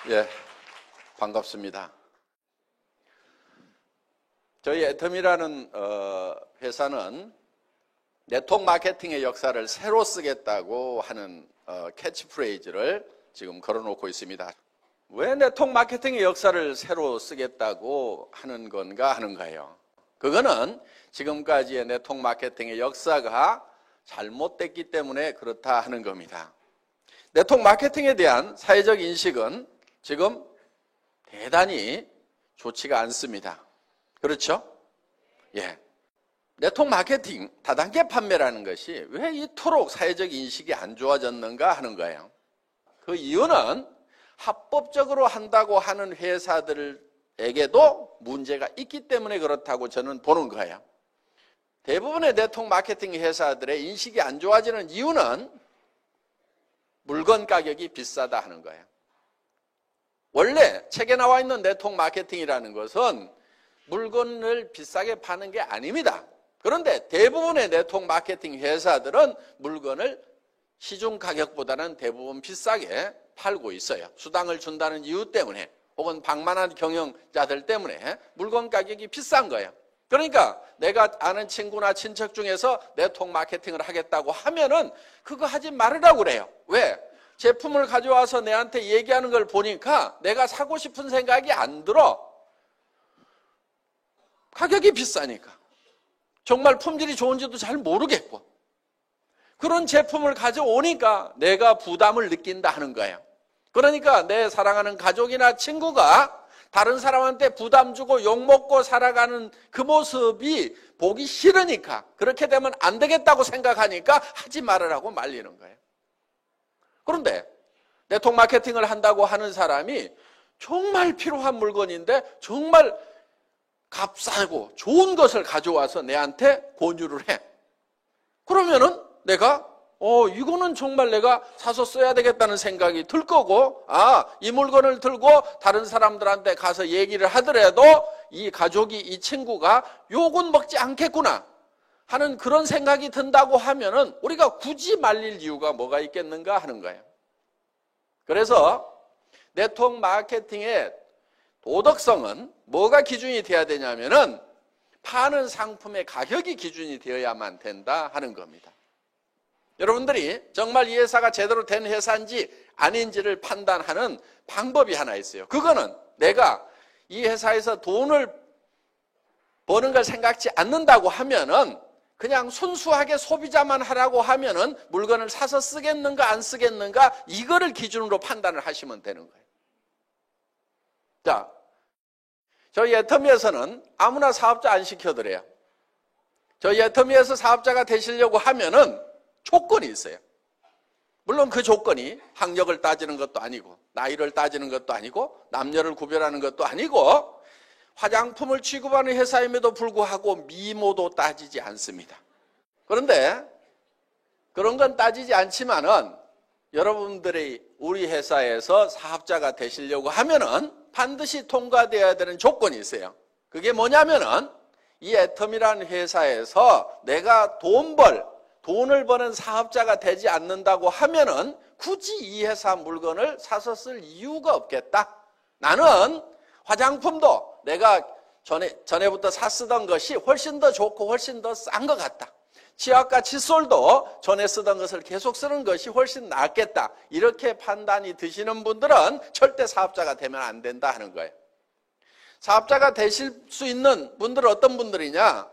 예, 반갑습니다. 저희 애텀이라는 회사는 네트워크 마케팅의 역사를 새로 쓰겠다고 하는 캐치프레이즈를 지금 걸어놓고 있습니다. 왜 네트워크 마케팅의 역사를 새로 쓰겠다고 하는 건가 하는 거예요. 그거는 지금까지의 네트워크 마케팅의 역사가 잘못됐기 때문에 그렇다 하는 겁니다. 네트워크 마케팅에 대한 사회적 인식은 지금 대단히 좋지가 않습니다. 그렇죠? 예. 네트워크 마케팅, 다단계 판매라는 것이 왜 이토록 사회적 인식이 안 좋아졌는가 하는 거예요. 그 이유는 합법적으로 한다고 하는 회사들에게도 문제가 있기 때문에 그렇다고 저는 보는 거예요. 대부분의 네트워크 마케팅 회사들의 인식이 안 좋아지는 이유는 물건 가격이 비싸다 하는 거예요. 원래 책에 나와 있는 네트워크 마케팅이라는 것은 물건을 비싸게 파는 게 아닙니다. 그런데 대부분의 네트워크 마케팅 회사들은 물건을 시중 가격보다는 대부분 비싸게 팔고 있어요. 수당을 준다는 이유 때문에 혹은 방만한 경영자들 때문에 물건 가격이 비싼 거예요. 그러니까 내가 아는 친구나 친척 중에서 네트워크 마케팅을 하겠다고 하면은 그거 하지 말으라고 그래요. 왜? 제품을 가져와서 내한테 얘기하는 걸 보니까 내가 사고 싶은 생각이 안 들어. 가격이 비싸니까. 정말 품질이 좋은지도 잘 모르겠고. 그런 제품을 가져오니까 내가 부담을 느낀다 하는 거예요. 그러니까 내 사랑하는 가족이나 친구가 다른 사람한테 부담 주고 욕먹고 살아가는 그 모습이 보기 싫으니까, 그렇게 되면 안 되겠다고 생각하니까 하지 말으라고 말리는 거예요. 그런데 네트워크 마케팅을 한다고 하는 사람이 정말 필요한 물건인데 정말 값싸고 좋은 것을 가져와서 내한테 권유를 해. 그러면은 내가 이거는 정말 내가 사서 써야 되겠다는 생각이 들 거고, 이 물건을 들고 다른 사람들한테 가서 얘기를 하더라도 이 가족이, 이 친구가 욕은 먹지 않겠구나 하는 그런 생각이 든다고 하면은 우리가 굳이 말릴 이유가 뭐가 있겠는가 하는 거예요. 그래서 네트워크 마케팅의 도덕성은 뭐가 기준이 되어야 되냐면은 파는 상품의 가격이 기준이 되어야만 된다 하는 겁니다. 여러분들이 정말 이 회사가 제대로 된 회사인지 아닌지를 판단하는 방법이 하나 있어요. 그거는 내가 이 회사에서 돈을 버는 걸 생각지 않는다고 하면은 그냥 순수하게 소비자만 하라고 하면은 물건을 사서 쓰겠는가 안 쓰겠는가 이거를 기준으로 판단을 하시면 되는 거예요. 자, 저희 애터미에서는 아무나 사업자 안 시켜드려요. 저희 애터미에서 사업자가 되시려고 하면은 조건이 있어요. 물론 그 조건이 학력을 따지는 것도 아니고 나이를 따지는 것도 아니고 남녀를 구별하는 것도 아니고 화장품을 취급하는 회사임에도 불구하고 미모도 따지지 않습니다. 그런데 그런 건 따지지 않지만은 여러분들이 우리 회사에서 사업자가 되시려고 하면은 반드시 통과되어야 되는 조건이 있어요. 그게 뭐냐면은 이 애텀이라는 회사에서 내가 돈을 버는 사업자가 되지 않는다고 하면은 굳이 이 회사 물건을 사서 쓸 이유가 없겠다. 나는 화장품도 내가 전에부터 쓰던 것이 훨씬 더 좋고 훨씬 더 싼 것 같다. 치약과 칫솔도 전에 쓰던 것을 계속 쓰는 것이 훨씬 낫겠다. 이렇게 판단이 드시는 분들은 절대 사업자가 되면 안 된다 하는 거예요. 사업자가 되실 수 있는 분들은 어떤 분들이냐?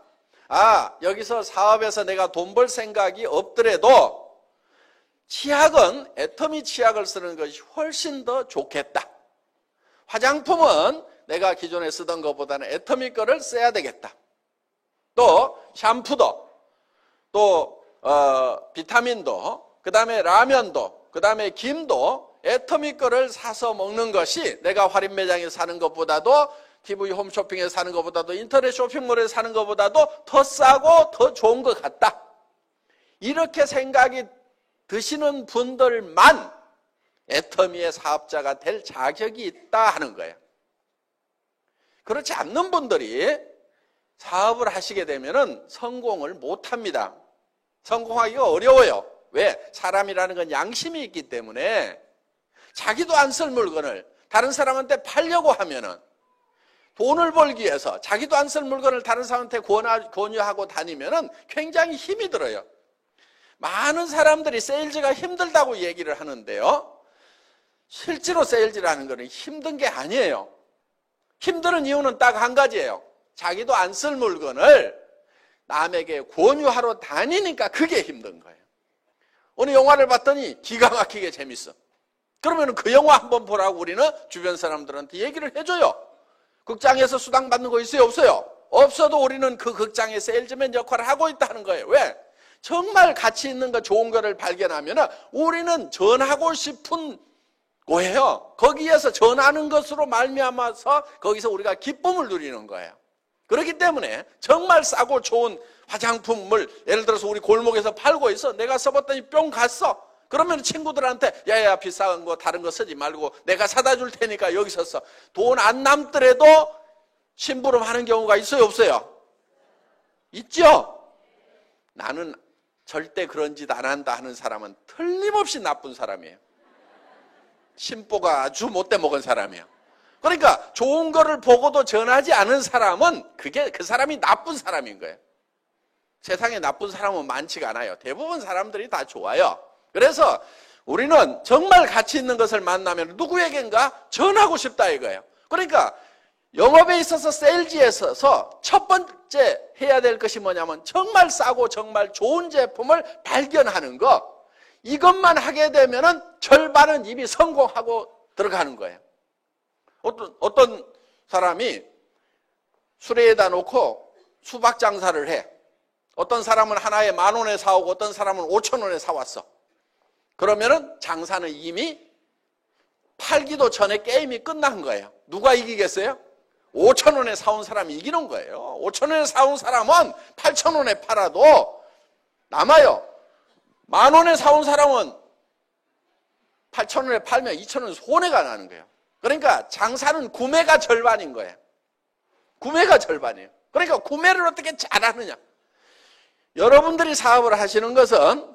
여기서 사업에서 내가 돈 벌 생각이 없더라도 치약은 애터미 치약을 쓰는 것이 훨씬 더 좋겠다. 화장품은 내가 기존에 쓰던 것보다는 애터미 거를 써야 되겠다. 또 샴푸도, 또 비타민도, 그 다음에 라면도, 그 다음에 김도 애터미 거를 사서 먹는 것이 내가 할인 매장에서 사는 것보다도 TV 홈쇼핑에서 사는 것보다도 인터넷 쇼핑몰에서 사는 것보다도 더 싸고 더 좋은 것 같다. 이렇게 생각이 드시는 분들만 애터미의 사업자가 될 자격이 있다 하는 거예요. 그렇지 않는 분들이 사업을 하시게 되면 성공을 못합니다. 성공하기가 어려워요. 왜? 사람이라는 건 양심이 있기 때문에 자기도 안 쓸 물건을 다른 사람한테 팔려고 하면은 돈을 벌기 위해서 자기도 안 쓸 물건을 다른 사람한테 권유하고 다니면은 굉장히 힘이 들어요. 많은 사람들이 세일즈가 힘들다고 얘기를 하는데요. 실제로 세일즈라는 것은 힘든 게 아니에요. 힘든 이유는 딱 한 가지예요. 자기도 안 쓸 물건을 남에게 권유하러 다니니까 그게 힘든 거예요. 어느 영화를 봤더니 기가 막히게 재밌어. 그러면 그 영화 한번 보라고 우리는 주변 사람들한테 얘기를 해줘요. 극장에서 수당 받는 거 있어요? 없어요? 없어도 우리는 그 극장의 세일즈맨 역할을 하고 있다는 거예요. 왜? 정말 가치 있는 거 좋은 거를 발견하면 우리는 전하고 싶은 거예요. 거기에서 전하는 것으로 말미암아서 거기서 우리가 기쁨을 누리는 거예요. 그렇기 때문에 정말 싸고 좋은 화장품을 예를 들어서 우리 골목에서 팔고 있어. 내가 써봤더니 뿅 갔어. 그러면 친구들한테 야야 비싼 거 다른 거 쓰지 말고 내가 사다 줄 테니까 여기서 써. 돈 안 남더라도 심부름 하는 경우가 있어요? 없어요? 있죠? 나는 절대 그런 짓 안 한다 하는 사람은 틀림없이 나쁜 사람이에요. 심보가 아주 못돼 먹은 사람이에요. 그러니까 좋은 거를 보고도 전하지 않은 사람은 그 사람이 나쁜 사람인 거예요. 세상에 나쁜 사람은 많지가 않아요. 대부분 사람들이 다 좋아요. 그래서 우리는 정말 가치 있는 것을 만나면 누구에겐가 전하고 싶다 이거예요. 그러니까 영업에 있어서 세일즈에 있어서 첫 번째 해야 될 것이 뭐냐면 정말 싸고 정말 좋은 제품을 발견하는 거. 이것만 하게 되면은 절반은 이미 성공하고 들어가는 거예요. 어떤 사람이 수레에다 놓고 수박 장사를 해. 어떤 사람은 하나에 10,000원에 사오고 어떤 사람은 5,000원에 사왔어. 그러면은 장사는 이미 팔기도 전에 게임이 끝난 거예요. 누가 이기겠어요? 5,000원에 사온 사람이 이기는 거예요. 5,000원에 사온 사람은 8,000원에 팔아도 남아요. 10,000원에 사온 사람은 8,000원에 팔면 2,000원 손해가 나는 거예요. 그러니까 장사는 구매가 절반인 거예요. 구매가 절반이에요. 그러니까 구매를 어떻게 잘하느냐. 여러분들이 사업을 하시는 것은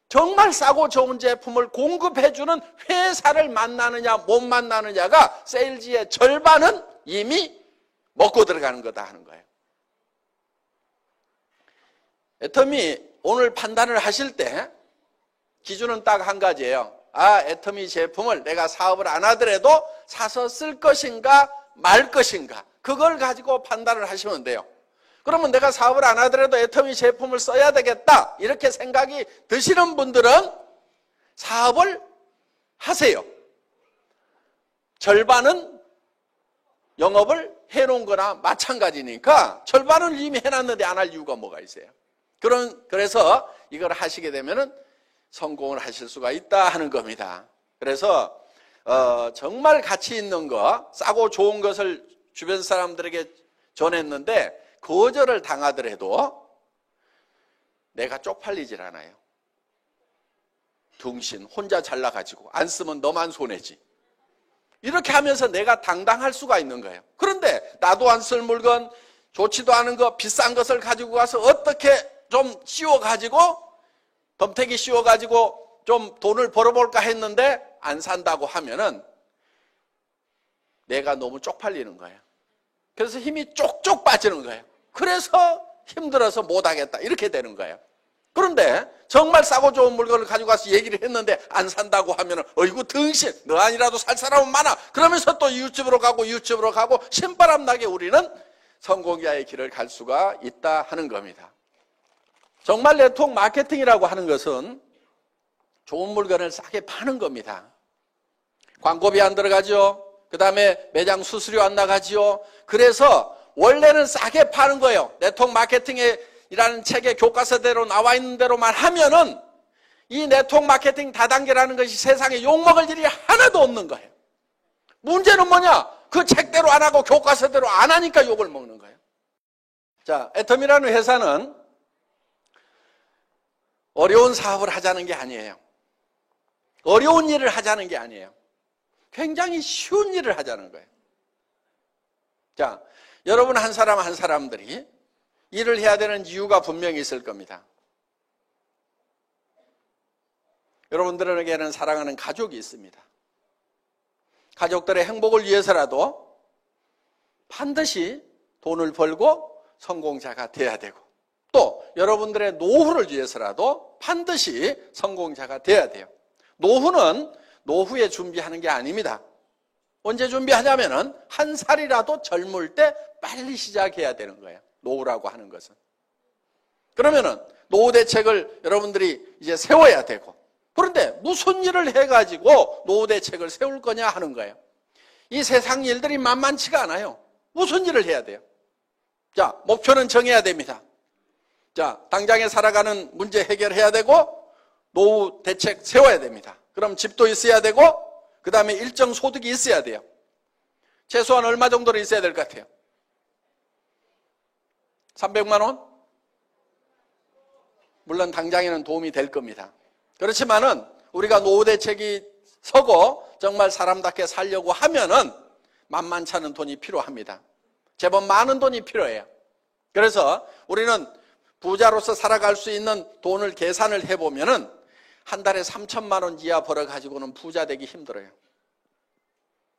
정말 싸고 좋은 제품을 공급해주는 회사를 만나느냐 못 만나느냐가 세일즈의 절반은 이미 먹고 들어가는 거다 하는 거예요. 애터미 오늘 판단을 하실 때 기준은 딱 한 가지예요. 애터미 제품을 내가 사업을 안 하더라도 사서 쓸 것인가 말 것인가 그걸 가지고 판단을 하시면 돼요. 그러면 내가 사업을 안 하더라도 애터미 제품을 써야 되겠다 이렇게 생각이 드시는 분들은 사업을 하세요. 절반은 영업을 해놓은 거나 마찬가지니까 절반을 이미 해놨는데 안 할 이유가 뭐가 있어요. 그래서 이걸 하시게 되면은 성공을 하실 수가 있다 하는 겁니다. 그래서 정말 가치 있는 거, 싸고 좋은 것을 주변 사람들에게 전했는데 거절을 당하더라도 내가 쪽팔리질 않아요. 둥신 혼자 잘나가지고 안 쓰면 너만 손해지. 이렇게 하면서 내가 당당할 수가 있는 거예요. 그런데 나도 안 쓸 물건, 좋지도 않은 거, 비싼 것을 가지고 가서 어떻게 좀 씌워가지고 덤태기 씌워가지고 좀 돈을 벌어볼까 했는데 안 산다고 하면은 내가 너무 쪽팔리는 거예요. 그래서 힘이 쪽쪽 빠지는 거예요. 그래서 힘들어서 못하겠다 이렇게 되는 거예요. 그런데 정말 싸고 좋은 물건을 가지고 가서 얘기를 했는데 안 산다고 하면은 어이구 등신 너 아니라도 살 사람은 많아. 그러면서 또 이웃집으로 가고 신바람 나게 우리는 성공자의 길을 갈 수가 있다 하는 겁니다. 정말 네트워크 마케팅이라고 하는 것은 좋은 물건을 싸게 파는 겁니다. 광고비 안 들어가죠. 그 다음에 매장 수수료 안 나가지요. 그래서 원래는 싸게 파는 거예요. 네트워크 마케팅이라는 책의 교과서대로 나와 있는 대로만 하면은 이 네트워크 마케팅 다단계라는 것이 세상에 욕먹을 일이 하나도 없는 거예요. 문제는 뭐냐? 그 책대로 안 하고 교과서대로 안 하니까 욕을 먹는 거예요. 자, 애텀이라는 회사는 어려운 사업을 하자는 게 아니에요. 어려운 일을 하자는 게 아니에요. 굉장히 쉬운 일을 하자는 거예요. 자, 여러분 한 사람 한 사람들이 일을 해야 되는 이유가 분명히 있을 겁니다. 여러분들에게는 사랑하는 가족이 있습니다. 가족들의 행복을 위해서라도 반드시 돈을 벌고 성공자가 돼야 되고, 또 여러분들의 노후를 위해서라도 반드시 성공자가 돼야 돼요. 노후는 노후에 준비하는 게 아닙니다. 언제 준비하냐면은 한 살이라도 젊을 때 빨리 시작해야 되는 거예요. 노후라고 하는 것은. 그러면은 노후 대책을 여러분들이 이제 세워야 되고, 그런데 무슨 일을 해가지고 노후 대책을 세울 거냐 하는 거예요. 이 세상 일들이 만만치가 않아요. 무슨 일을 해야 돼요? 자, 목표는 정해야 됩니다. 자, 당장에 살아가는 문제 해결해야 되고, 노후 대책 세워야 됩니다. 그럼 집도 있어야 되고, 그 다음에 일정 소득이 있어야 돼요. 최소한 얼마 정도로 있어야 될 것 같아요? 300만 원? 물론 당장에는 도움이 될 겁니다. 그렇지만은 우리가 노후 대책이 서고 정말 사람답게 살려고 하면은 만만치 않은 돈이 필요합니다. 제법 많은 돈이 필요해요. 그래서 우리는 부자로서 살아갈 수 있는 돈을 계산을 해보면은 한 달에 3천만 원 이하 벌어가지고는 부자 되기 힘들어요.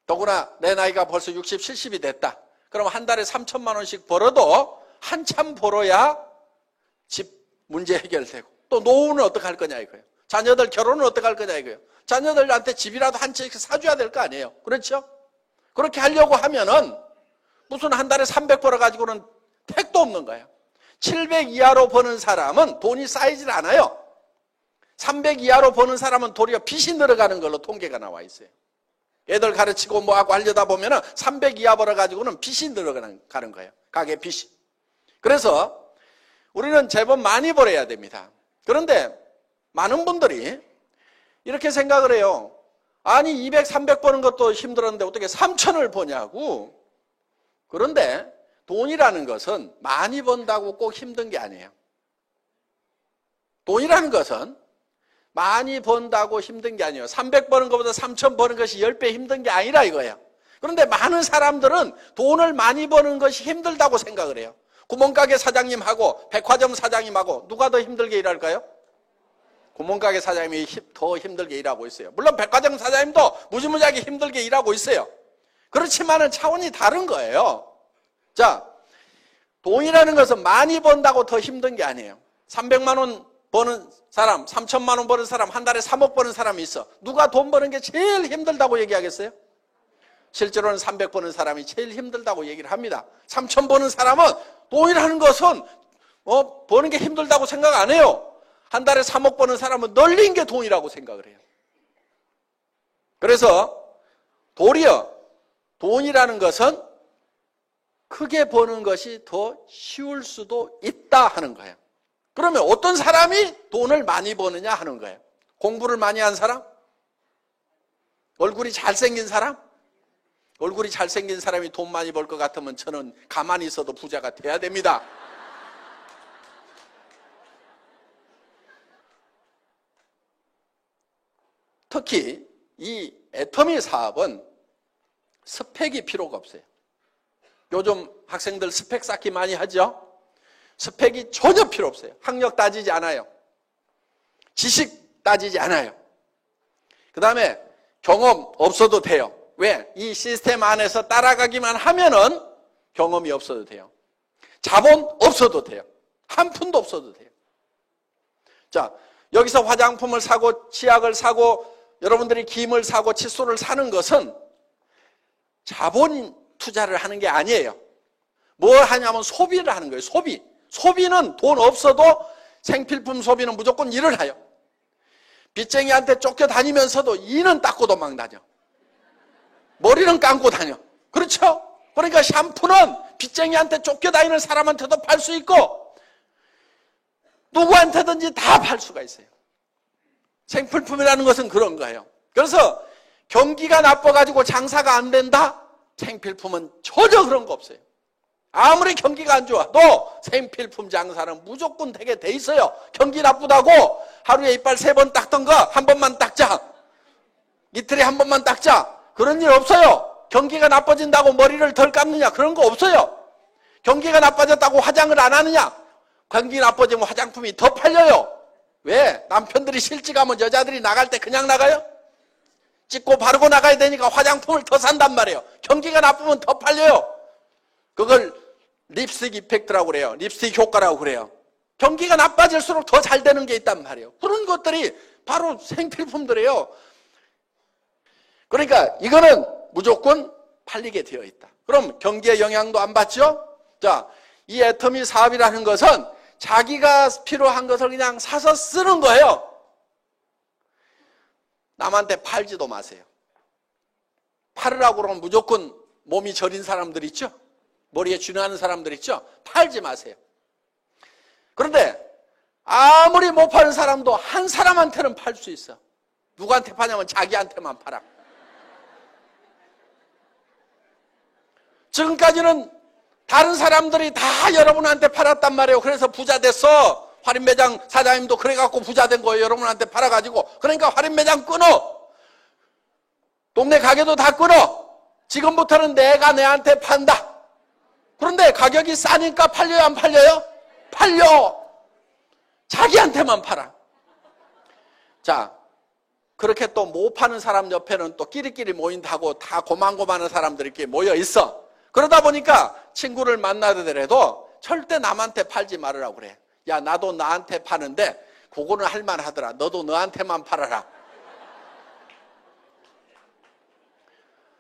더구나 내 나이가 벌써 60, 70이 됐다. 그럼 한 달에 3천만 원씩 벌어도 한참 벌어야 집 문제 해결되고, 또 노후는 어떻게 할 거냐 이거예요. 자녀들 결혼은 어떻게 할 거냐 이거예요. 자녀들한테 집이라도 한 채 사줘야 될 거 아니에요. 그렇죠? 그렇게 하려고 하면은 무슨 한 달에 300 벌어가지고는 택도 없는 거예요. 700 이하로 버는 사람은 돈이 쌓이질 않아요. 300 이하로 버는 사람은 도리어 빚이 늘어가는 걸로 통계가 나와 있어요. 애들 가르치고 뭐하고 하려다 보면은 300 이하 벌어가지고는 빚이 늘어가는 거예요. 가게 빚이. 그래서 우리는 제법 많이 벌어야 됩니다. 그런데 많은 분들이 이렇게 생각을 해요. 아니 200, 300 버는 것도 힘들었는데 어떻게 3천을 버냐고. 그런데 돈이라는 것은 많이 번다고 꼭 힘든 게 아니에요. 돈이라는 것은 많이 번다고 힘든 게 아니에요. 300 버는 것보다 3천 버는 것이 10배 힘든 게 아니라 이거예요. 그런데 많은 사람들은 돈을 많이 버는 것이 힘들다고 생각을 해요. 구멍가게 사장님하고 백화점 사장님하고 누가 더 힘들게 일할까요? 구멍가게 사장님이 더 힘들게 일하고 있어요. 물론 백화점 사장님도 무지무지하게 힘들게 일하고 있어요. 그렇지만은 차원이 다른 거예요. 자, 돈이라는 것은 많이 번다고 더 힘든 게 아니에요. 300만 원 버는 사람, 3천만 원 버는 사람, 한 달에 3억 버는 사람이 있어. 누가 돈 버는 게 제일 힘들다고 얘기하겠어요? 실제로는 300 버는 사람이 제일 힘들다고 얘기를 합니다. 3천 버는 사람은 돈이라는 것은 버는 게 힘들다고 생각 안 해요. 한 달에 3억 버는 사람은 널린 게 돈이라고 생각을 해요. 그래서 도리어 돈이라는 것은 크게 버는 것이 더 쉬울 수도 있다 하는 거예요. 그러면 어떤 사람이 돈을 많이 버느냐 하는 거예요. 공부를 많이 한 사람? 얼굴이 잘생긴 사람? 얼굴이 잘생긴 사람이 돈 많이 벌 것 같으면 저는 가만히 있어도 부자가 돼야 됩니다. 특히 이 애터미 사업은 스펙이 필요가 없어요. 요즘 학생들 스펙 쌓기 많이 하죠? 스펙이 전혀 필요 없어요. 학력 따지지 않아요. 지식 따지지 않아요. 그 다음에 경험 없어도 돼요. 왜? 이 시스템 안에서 따라가기만 하면은 경험이 없어도 돼요. 자본 없어도 돼요. 한 푼도 없어도 돼요. 자, 여기서 화장품을 사고 치약을 사고 여러분들이 김을 사고 칫솔을 사는 것은 자본 투자를 하는 게 아니에요. 뭘 하냐면 소비를 하는 거예요. 소비. 소비는 돈 없어도 생필품 소비는 무조건 일을 해요. 빚쟁이한테 쫓겨다니면서도 이는 닦고 도망 다녀. 머리는 감고 다녀. 그렇죠? 그러니까 샴푸는 빚쟁이한테 쫓겨다니는 사람한테도 팔 수 있고 누구한테든지 다 팔 수가 있어요. 생필품이라는 것은 그런 거예요. 그래서 경기가 나빠가지고 장사가 안 된다? 생필품은 전혀 그런 거 없어요. 아무리 경기가 안 좋아도 생필품 장사는 무조건 되게 돼 있어요. 경기 나쁘다고 하루에 이빨 3번 닦던 거 한 번만 닦자. 이틀에 한 번만 닦자. 그런 일 없어요. 경기가 나빠진다고 머리를 덜 감느냐? 그런 거 없어요. 경기가 나빠졌다고 화장을 안 하느냐? 경기 나빠지면 화장품이 더 팔려요. 왜? 남편들이 실직하면 여자들이 나갈 때 그냥 나가요? 찍고 바르고 나가야 되니까 화장품을 더 산단 말이에요. 경기가 나쁘면 더 팔려요. 그걸 립스틱 이펙트라고 그래요. 립스틱 효과라고 그래요. 경기가 나빠질수록 더 잘 되는 게 있단 말이에요. 그런 것들이 바로 생필품들이에요. 그러니까 이거는 무조건 팔리게 되어 있다. 그럼 경기에 영향도 안 받죠? 자, 이 애터미 사업이라는 것은 자기가 필요한 것을 그냥 사서 쓰는 거예요. 남한테 팔지도 마세요. 팔으라고 그러면 무조건 몸이 저린 사람들 있죠? 머리에 쥐나는 사람들 있죠? 팔지 마세요. 그런데 아무리 못 파는 사람도 한 사람한테는 팔 수 있어. 누구한테 파냐면 자기한테만 팔아. 지금까지는 다른 사람들이 다 여러분한테 팔았단 말이에요. 그래서 부자 됐어. 할인매장 사장님도 그래갖고 부자 된 거예요. 여러분한테 팔아가지고. 그러니까 할인매장 끊어. 동네 가게도 다 끊어. 지금부터는 내가 내한테 판다. 그런데 가격이 싸니까 팔려요, 안 팔려요? 팔려. 자기한테만 팔아. 자, 그렇게 또 못 파는 사람 옆에는 또 끼리끼리 모인다고 다 고만고만한 사람들이 이렇게 모여 있어. 그러다 보니까 친구를 만나더라도 절대 남한테 팔지 말으라고 그래. 야, 나도 나한테 파는데 그거는 할만하더라. 너도 너한테만 팔아라.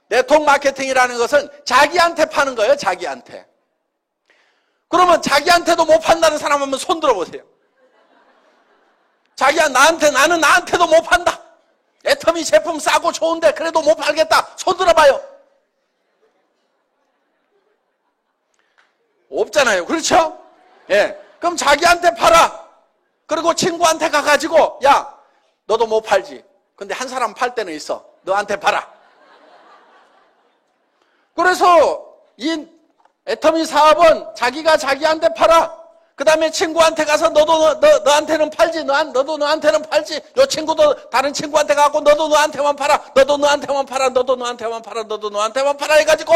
네트워크 마케팅이라는 것은 자기한테 파는 거예요. 자기한테. 그러면 자기한테도 못 판다는 사람 한번 손 들어보세요. 자기야, 나는 나한테도 못 판다. 애터미 제품 싸고 좋은데 그래도 못 팔겠다. 손 들어봐요. 없잖아요. 그렇죠? 예. 그럼 자기한테 팔아. 그리고 친구한테 가가지고, 야, 너도 못 팔지. 근데 한 사람 팔 때는 있어. 너한테 팔아. 그래서 이 애터미 사업은 자기가 자기한테 팔아. 그 다음에 친구한테 가서 너한테는 팔지. 너도 너한테는 팔지. 요 친구도 다른 친구한테 가고 너도 너한테만 팔아. 너도 너한테만 팔아. 너도 너한테만 팔아. 너도 너한테만 팔아. 해가지고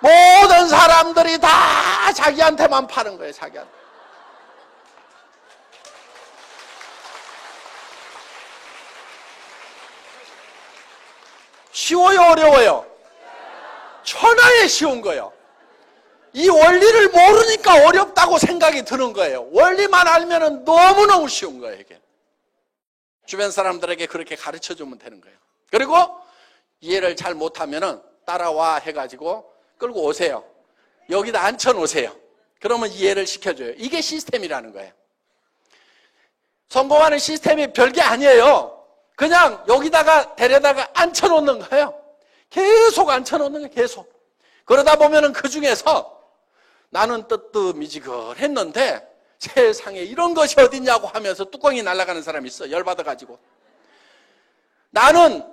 모든 사람들이 다 자기한테만 파는 거예요. 자기한테. 쉬워요, 어려워요? 천하에 쉬운 거예요. 이 원리를 모르니까 어렵다고 생각이 드는 거예요. 원리만 알면 너무너무 쉬운 거예요, 이게. 주변 사람들에게 그렇게 가르쳐 주면 되는 거예요. 그리고 이해를 잘 못하면 따라와 해가지고 끌고 오세요. 여기다 앉혀놓으세요. 그러면 이해를 시켜줘요. 이게 시스템이라는 거예요. 성공하는 시스템이 별게 아니에요. 그냥 여기다가 데려다가 앉혀놓는 거예요. 계속 앉혀놓는 거예요. 계속. 그러다 보면은 그 중에서 나는 뜨뜻미지근했는데 세상에 이런 것이 어딨냐고 하면서 뚜껑이 날아가는 사람이 있어. 열받아가지고. 나는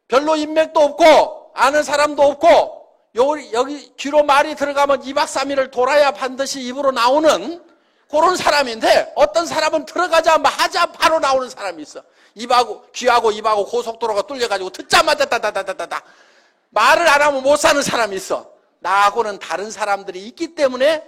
별로 인맥도 없고 아는 사람도 없고 여기 귀로 말이 들어가면 2박 3일을 돌아야 반드시 입으로 나오는 그런 사람인데 어떤 사람은 들어가자마자 바로 나오는 사람이 있어. 귀하고 입하고 고속도로가 뚫려가지고 듣자마자 다다다다다 말을 안 하면 못 사는 사람이 있어. 나하고는 다른 사람들이 있기 때문에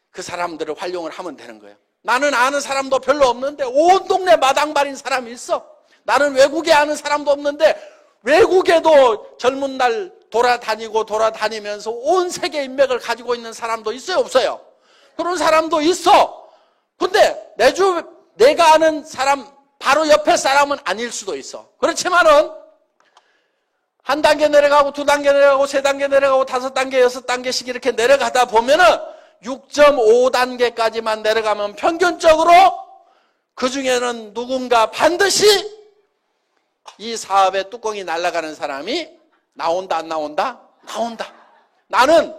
그 사람들을 활용을 하면 되는 거예요. 나는 아는 사람도 별로 없는데 온 동네 마당발인 사람이 있어. 나는 외국에 아는 사람도 없는데 외국에도 젊은 날 돌아다니면서 온 세계 인맥을 가지고 있는 사람도 있어요, 없어요? 그런 사람도 있어. 근데 내가 아는 사람 바로 옆에 사람은 아닐 수도 있어. 그렇지만은 한 단계 내려가고 두 단계 내려가고 세 단계 내려가고 다섯 단계 여섯 단계씩 이렇게 내려가다 보면은 6.5단계까지만 내려가면 평균적으로 그 중에는 누군가 반드시 이 사업의 뚜껑이 날아가는 사람이 나온다, 안 나온다? 나온다. 나는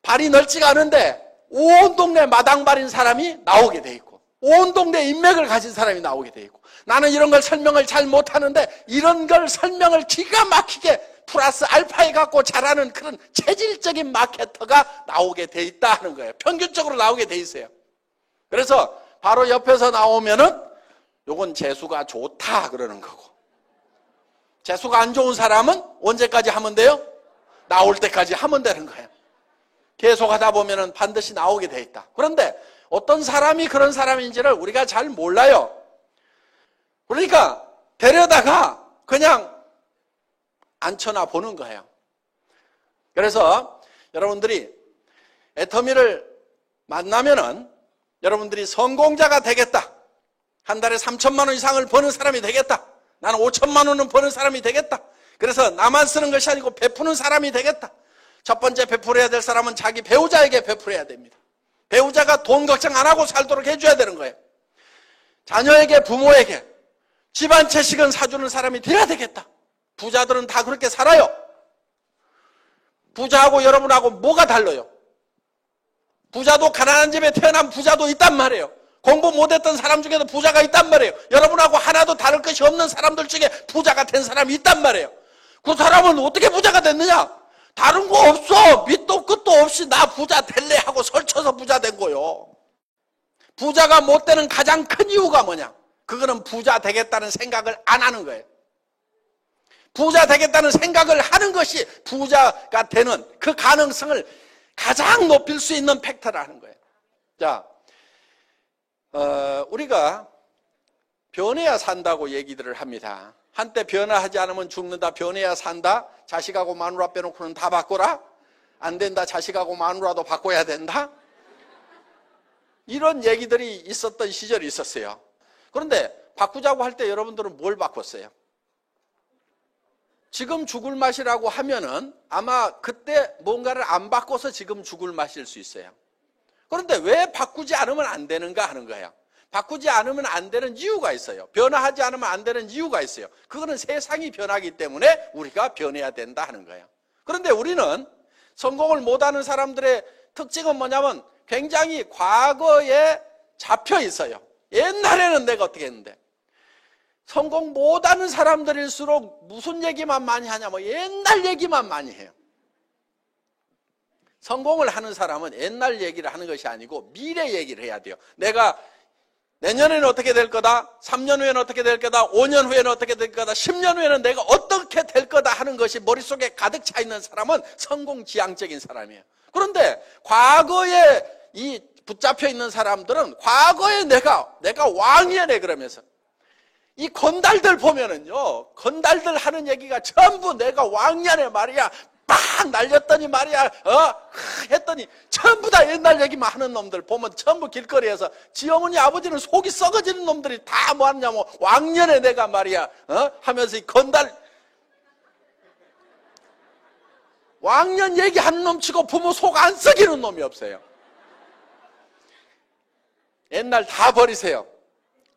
발이 넓지가 않은데 온 동네 마당발인 사람이 나오게 돼 있고 온 동네 인맥을 가진 사람이 나오게 돼 있고 나는 이런 걸 설명을 잘 못하는데 이런 걸 설명을 기가 막히게 플러스 알파 해갖고 잘하는 그런 체질적인 마케터가 나오게 돼 있다 하는 거예요. 평균적으로 나오게 돼 있어요. 그래서 바로 옆에서 나오면은 요건 재수가 좋다 그러는 거고 재수가 안 좋은 사람은 언제까지 하면 돼요? 나올 때까지 하면 되는 거예요. 계속 하다 보면은 반드시 나오게 돼 있다. 그런데 어떤 사람이 그런 사람인지를 우리가 잘 몰라요. 그러니까 데려다가 그냥 앉혀놔 보는 거예요. 그래서 여러분들이 애터미를 만나면은 여러분들이 성공자가 되겠다. 한 달에 3천만 원 이상을 버는 사람이 되겠다. 나는 5천만 원은 버는 사람이 되겠다. 그래서 나만 쓰는 것이 아니고 베푸는 사람이 되겠다. 첫 번째 베풀어야 될 사람은 자기 배우자에게 베풀어야 됩니다. 배우자가 돈 걱정 안 하고 살도록 해줘야 되는 거예요. 자녀에게, 부모에게 집안 채식은 사주는 사람이 돼야 되겠다. 부자들은 다 그렇게 살아요. 부자하고 여러분하고 뭐가 달라요? 부자도 가난한 집에 태어난 부자도 있단 말이에요. 공부 못했던 사람 중에도 부자가 있단 말이에요. 여러분하고 하나도 다를 것이 없는 사람들 중에 부자가 된 사람이 있단 말이에요. 그 사람은 어떻게 부자가 됐느냐? 다른 거 없어. 밑도 끝도 없이 나 부자 될래 하고 설쳐서 부자 된 거요. 부자가 못 되는 가장 큰 이유가 뭐냐? 그거는 부자 되겠다는 생각을 안 하는 거예요. 부자 되겠다는 생각을 하는 것이 부자가 되는 그 가능성을 가장 높일 수 있는 팩터라는 거예요. 자, 우리가 변해야 산다고 얘기들을 합니다. 한때 변화하지 않으면 죽는다, 변해야 산다, 자식하고 마누라 빼놓고는 다 바꿔라, 안 된다, 자식하고 마누라도 바꿔야 된다, 이런 얘기들이 있었던 시절이 있었어요. 그런데 바꾸자고 할 때 여러분들은 뭘 바꿨어요? 지금 죽을 맛이라고 하면은 아마 그때 뭔가를 안 바꿔서 지금 죽을 맛일 수 있어요. 그런데 왜 바꾸지 않으면 안 되는가 하는 거예요. 바꾸지 않으면 안 되는 이유가 있어요. 변화하지 않으면 안 되는 이유가 있어요. 그거는 세상이 변하기 때문에 우리가 변해야 된다 하는 거예요. 그런데 우리는 성공을 못하는 사람들의 특징은 뭐냐면 굉장히 과거에 잡혀 있어요. 옛날에는 내가 어떻게 했는데, 성공 못하는 사람들일수록 무슨 얘기만 많이 하냐면 옛날 얘기만 많이 해요. 성공을 하는 사람은 옛날 얘기를 하는 것이 아니고 미래 얘기를 해야 돼요. 내가 내년에는 어떻게 될 거다, 3년 후에는 어떻게 될 거다, 5년 후에는 어떻게 될 거다, 10년 후에는 내가 어떻게 될 거다 하는 것이 머릿속에 가득 차 있는 사람은 성공지향적인 사람이에요. 그런데 과거에 이 붙잡혀 있는 사람들은 과거에 내가 왕이네 그러면서 이 건달들 보면은요, 건달들 하는 얘기가 전부 내가 왕년에 말이야, 막 날렸더니 말이야, 했더니 전부 다 옛날 얘기만 하는 놈들 보면 전부 길거리에서 지 어머니 아버지는 속이 썩어지는 놈들이 다 뭐 하냐면 왕년에 내가 말이야, 하면서 이 건달, 왕년 얘기하는 놈 치고 부모 속 안 썩이는 놈이 없어요. 옛날 다 버리세요.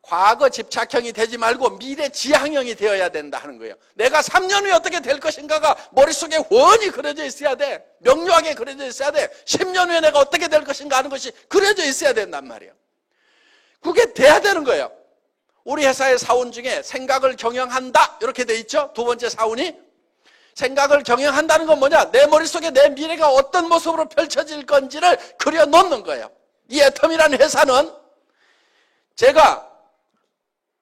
과거 집착형이 되지 말고 미래 지향형이 되어야 된다 하는 거예요. 내가 3년 후에 어떻게 될 것인가가 머릿속에 훤히 그려져 있어야 돼. 명료하게 그려져 있어야 돼. 10년 후에 내가 어떻게 될 것인가 하는 것이 그려져 있어야 된단 말이에요. 그게 돼야 되는 거예요. 우리 회사의 사원 중에 생각을 경영한다 이렇게 돼 있죠. 두 번째 사원이 생각을 경영한다는 건 뭐냐? 내 머릿속에 내 미래가 어떤 모습으로 펼쳐질 건지를 그려놓는 거예요. 이 애텀이라는 회사는 제가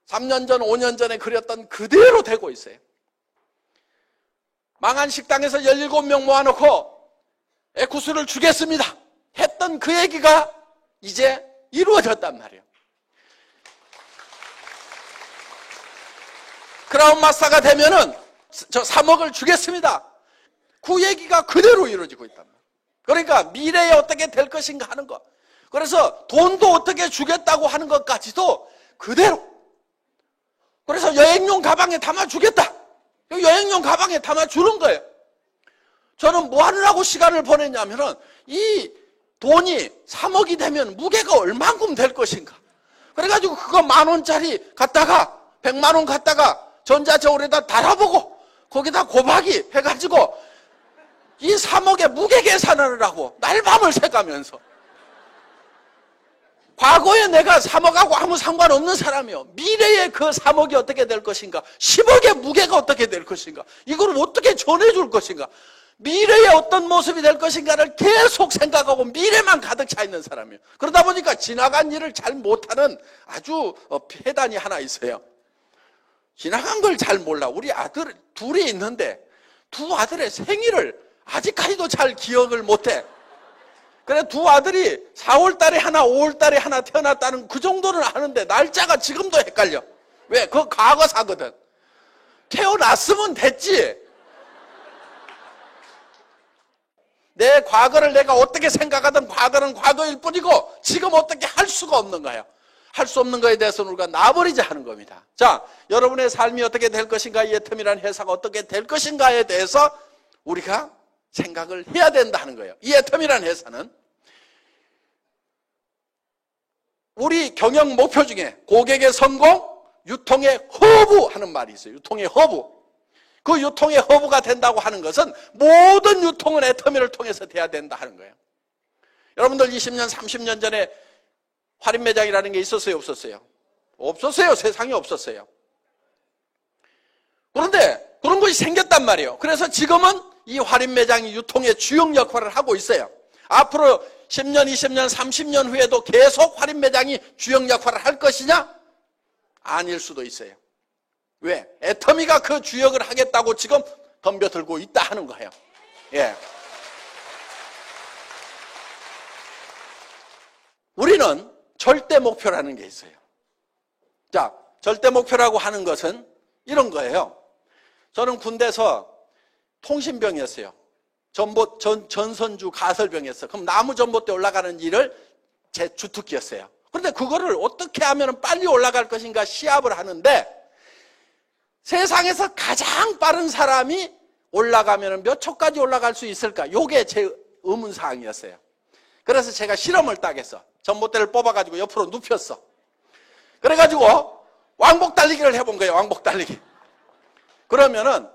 3년 전, 5년 전에 그렸던 그대로 되고 있어요. 망한 식당에서 17명 모아놓고 에쿠스를 주겠습니다 했던 그 얘기가 이제 이루어졌단 말이에요. 크라운 마스터가 되면은 저 3억을 주겠습니다. 그 얘기가 그대로 이루어지고 있단 말이에요. 그러니까 미래에 어떻게 될 것인가 하는 것. 그래서 돈도 어떻게 주겠다고 하는 것까지도 그대로. 그래서 여행용 가방에 담아주겠다. 여행용 가방에 담아주는 거예요. 저는 뭐 하느라고 시간을 보냈냐면은 이 돈이 3억이 되면 무게가 얼만큼 될 것인가. 그래가지고 그거 10,000원짜리 갖다가 100만 원 갖다가 전자저울에다 달아보고 거기다 곱하기 해가지고 이 3억의 무게 계산을 하고 날밤을 새가면서 과거에 내가 3억하고 아무 상관없는 사람이요. 미래에 그 3억이 어떻게 될 것인가? 10억의 무게가 어떻게 될 것인가? 이걸 어떻게 전해줄 것인가? 미래에 어떤 모습이 될 것인가를 계속 생각하고 미래만 가득 차 있는 사람이에요. 그러다 보니까 지나간 일을 잘 못하는 아주 폐단이 하나 있어요. 지나간 걸 잘 몰라. 우리 아들 둘이 있는데 두 아들의 생일을 아직까지도 잘 기억을 못해. 그래 두 아들이 4월 달에 하나 5월 달에 하나 태어났다는 그 정도는 아는데 날짜가 지금도 헷갈려. 왜? 그거 과거사거든. 태어났으면 됐지. 내 과거를 내가 어떻게 생각하든 과거는 과거일 뿐이고 지금 어떻게 할 수가 없는 거예요. 할 수 없는 거에 대해서는 우리가 놔버리자 하는 겁니다. 자, 여러분의 삶이 어떻게 될 것인가, 이 애텀이라는 회사가 어떻게 될 것인가에 대해서 우리가 생각을 해야 된다 하는 거예요. 이 애텀이라는 회사는 우리 경영 목표 중에 고객의 성공, 유통의 허브 하는 말이 있어요. 유통의 허브. 그 유통의 허브가 된다고 하는 것은 모든 유통은 애터미를 통해서 돼야 된다 하는 거예요. 여러분들 20년, 30년 전에 할인 매장이라는 게 있었어요, 없었어요? 없었어요. 세상에 없었어요. 그런데 그런 것이 생겼단 말이에요. 그래서 지금은 이 할인 매장이 유통의 주역 역할을 하고 있어요. 앞으로 10년, 20년, 30년 후에도 계속 할인 매장이 주역 역할을 할 것이냐? 아닐 수도 있어요. 왜? 애터미가 그 주역을 하겠다고 지금 덤벼들고 있다 하는 거예요. 예. 우리는 절대 목표라는 게 있어요. 자, 절대 목표라고 하는 것은 이런 거예요. 저는 군대에서 통신병이었어요. 전선주 가설병이었어요. 그럼 나무 전봇대 올라가는 일을 제 주특기였어요. 그런데 그거를 어떻게 하면 빨리 올라갈 것인가 시합을 하는데 세상에서 가장 빠른 사람이 올라가면 몇 초까지 올라갈 수 있을까? 이게 제 의문사항이었어요. 그래서 제가 실험을 딱 했어. 전봇대를 뽑아가지고 옆으로 눕혔어. 그래가지고 왕복 달리기를 해본 거예요. 왕복 달리기. 그러면은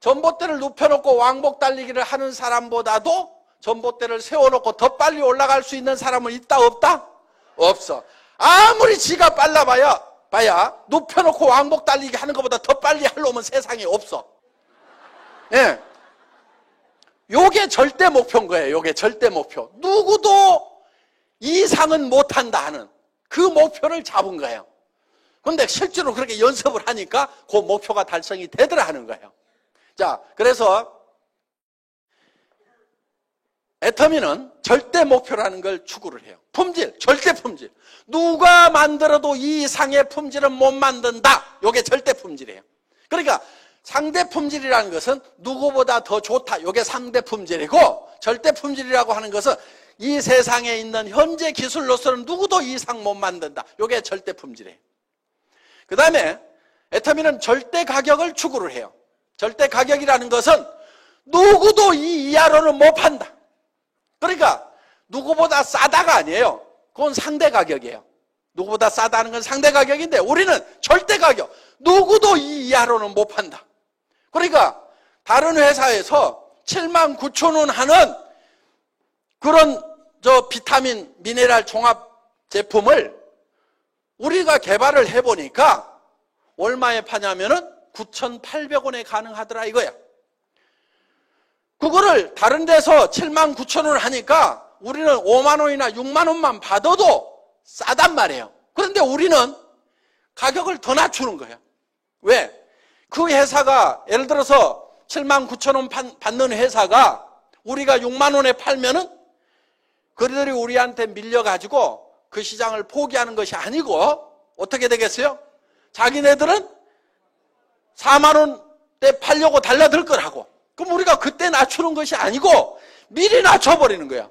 전봇대를 눕혀놓고 왕복 달리기를 하는 사람보다도 전봇대를 세워놓고 더 빨리 올라갈 수 있는 사람은 있다 없다? 없어. 아무리 지가 빨라봐야 눕혀놓고 왕복 달리기 하는 것보다 더 빨리 할 놈은 세상에 없어. 예. 요게 절대 목표인 거예요. 요게 절대 목표. 누구도 이상은 못한다 하는 그 목표를 잡은 거예요. 그런데 실제로 그렇게 연습을 하니까 그 목표가 달성이 되더라 하는 거예요. 자, 그래서 애터미는 절대 목표라는 걸 추구를 해요. 품질, 절대 품질. 누가 만들어도 이 이상의 품질은 못 만든다. 이게 절대 품질이에요. 그러니까 상대 품질이라는 것은 누구보다 더 좋다. 이게 상대 품질이고, 절대 품질이라고 하는 것은 이 세상에 있는 현재 기술로서는 누구도 이상 못 만든다. 이게 절대 품질이에요. 그 다음에 애터미는 절대 가격을 추구를 해요. 절대 가격이라는 것은 누구도 이 이하로는 못 판다. 그러니까 누구보다 싸다가 아니에요. 그건 상대 가격이에요. 누구보다 싸다는 건 상대 가격인데 우리는 절대 가격. 누구도 이 이하로는 못 판다. 그러니까 다른 회사에서 79,000원 하는 그런 비타민, 미네랄 종합 제품을 우리가 개발을 해보니까 얼마에 파냐면은 9,800원에 가능하더라 이거야. 그거를 다른 데서 79,000원을 하니까 우리는 5만 원이나 6만 원만 받아도 싸단 말이에요. 그런데 우리는 가격을 더 낮추는 거예요. 왜? 그 회사가 예를 들어서 79,000원 받는 회사가 우리가 6만 원에 팔면은 그들이 우리한테 밀려가지고 그 시장을 포기하는 것이 아니고 어떻게 되겠어요? 자기네들은 4만 원대 팔려고 달라들 거라고. 그럼 우리가 그때 낮추는 것이 아니고 미리 낮춰버리는 거야.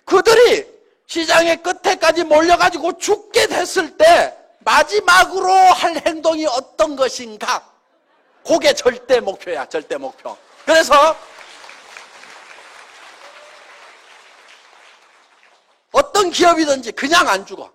그들이 시장의 끝에까지 몰려가지고 죽게 됐을 때 마지막으로 할 행동이 어떤 것인가? 그게 절대 목표야, 절대 목표. 그래서 어떤 기업이든지 그냥 안 죽어.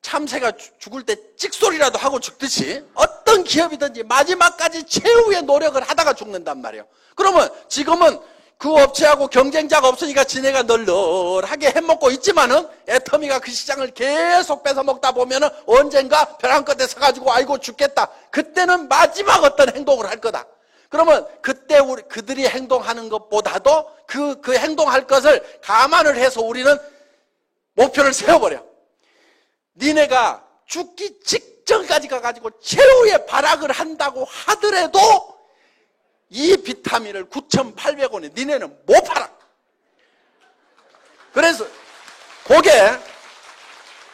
참새가 죽을 때 찍소리라도 하고 죽듯이 어떤 기업이든지 마지막까지 최후의 노력을 하다가 죽는단 말이에요. 그러면 지금은 그 업체하고 경쟁자가 없으니까 지네가 널널하게 해먹고 있지만은 애터미가 그 시장을 계속 뺏어먹다 보면은 언젠가 벼랑 끝에 서가지고 아이고 죽겠다. 그때는 마지막 어떤 행동을 할 거다. 그러면 그때 그들이 행동하는 것보다도 그 행동할 것을 감안을 해서 우리는 목표를 세워버려. 니네가 죽기 직전까지 가가지고 최후의 발악을 한다고 하더라도 이 비타민을 9,800원에 니네는 못 팔아. 그래서 그게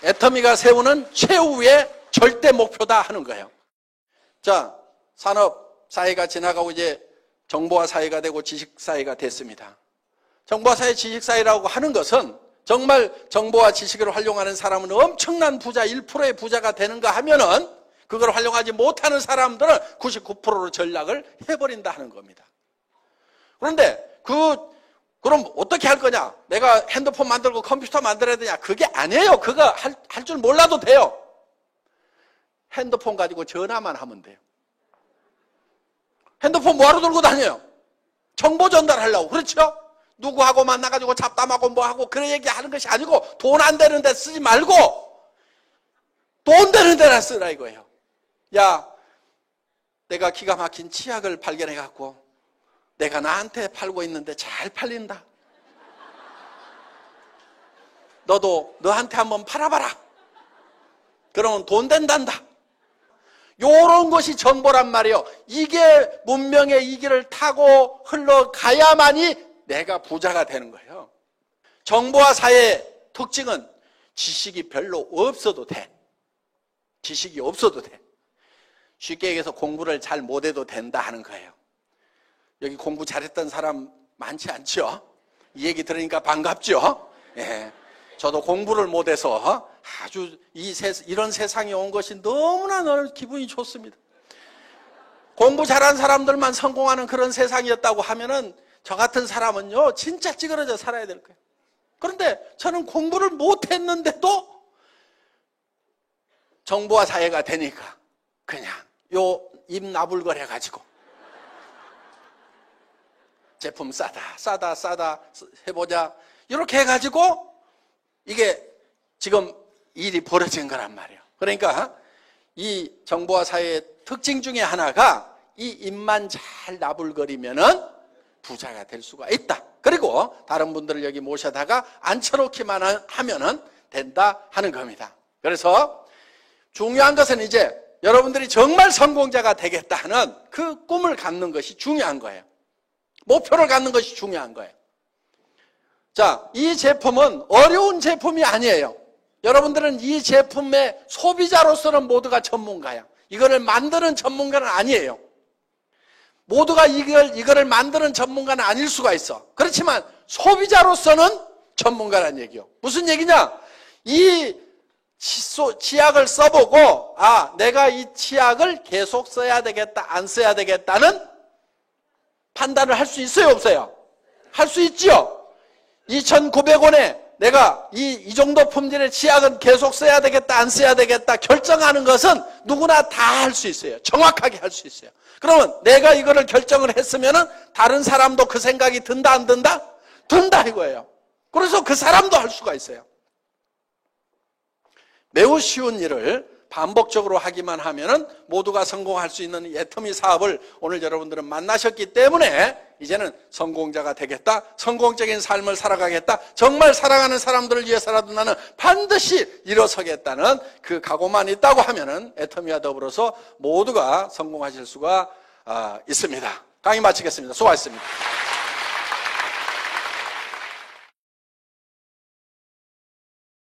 애터미가 세우는 최후의 절대 목표다 하는 거예요. 자, 산업 사회가 지나가고 이제 정보화 사회가 되고 지식 사회가 됐습니다. 정보화 사회, 지식 사회라고 하는 것은 정말 정보와 지식을 활용하는 사람은 엄청난 부자, 1%의 부자가 되는가 하면은 그걸 활용하지 못하는 사람들은 99%로 전락을 해버린다 하는 겁니다. 그런데 그럼 어떻게 할 거냐? 내가 핸드폰 만들고 컴퓨터 만들어야 되냐? 그게 아니에요. 그거 할 줄 몰라도 돼요. 핸드폰 가지고 전화만 하면 돼요. 핸드폰 뭐하러 들고 다녀요? 정보 전달하려고. 그렇죠? 누구하고 만나가지고 잡담하고 뭐하고 그런 얘기 하는 것이 아니고 돈 안 되는 데 쓰지 말고 돈 되는 데나 쓰라 이거예요. 야, 내가 기가 막힌 치약을 발견해갖고 내가 나한테 팔고 있는데 잘 팔린다. 너도 너한테 한번 팔아봐라. 그러면 돈 된단다. 요런 것이 정보란 말이에요. 이게 문명의 이 길을 타고 흘러가야만이 내가 부자가 되는 거예요. 정보화 사회의 특징은 지식이 별로 없어도 돼. 지식이 없어도 돼. 쉽게 얘기해서 공부를 잘 못해도 된다 하는 거예요. 여기 공부 잘했던 사람 많지 않죠? 이 얘기 들으니까 반갑죠? 예. 저도 공부를 못해서 아주 이런 세상에 온 것이 너무나 기분이 좋습니다. 공부 잘한 사람들만 성공하는 그런 세상이었다고 하면은 저 같은 사람은요, 진짜 찌그러져 살아야 될 거예요. 그런데 저는 공부를 못했는데도 정보화 사회가 되니까 그냥 입 나불거려가지고 제품 싸다 해보자. 이렇게 해가지고 이게 지금 일이 벌어진 거란 말이에요. 그러니까 이 정보화 사회의 특징 중에 하나가 이 입만 잘 나불거리면은 부자가 될 수가 있다. 그리고 다른 분들을 여기 모셔다가 앉혀놓기만 하면은 된다 하는 겁니다. 그래서 중요한 것은 이제 여러분들이 정말 성공자가 되겠다는 그 꿈을 갖는 것이 중요한 거예요. 목표를 갖는 것이 중요한 거예요. 자, 이 제품은 어려운 제품이 아니에요. 여러분들은 이 제품의 소비자로서는 모두가 전문가야. 이거를 만드는 전문가는 아니에요. 모두가 이거를 만드는 전문가는 아닐 수가 있어. 그렇지만 소비자로서는 전문가란 얘기요. 무슨 얘기냐? 이 치약을 써보고 내가 이 치약을 계속 써야 되겠다, 안 써야 되겠다는 판단을 할 수 있어요, 없어요? 할 수 있지요. 2,900원에 내가 이 정도 품질의 치약은 계속 써야 되겠다, 안 써야 되겠다 결정하는 것은 누구나 다 할 수 있어요. 정확하게 할 수 있어요. 그러면 내가 이거를 결정을 했으면은 다른 사람도 그 생각이 든다, 안 든다? 든다 이거예요. 그래서 그 사람도 할 수가 있어요. 매우 쉬운 일을 반복적으로 하기만 하면은 모두가 성공할 수 있는 애터미 사업을 오늘 여러분들은 만나셨기 때문에 이제는 성공자가 되겠다, 성공적인 삶을 살아가겠다, 정말 사랑하는 사람들을 위해서라도 나는 반드시 일어서겠다는 그 각오만 있다고 하면은 애터미와 더불어서 모두가 성공하실 수가 있습니다. 강의 마치겠습니다. 수고하셨습니다.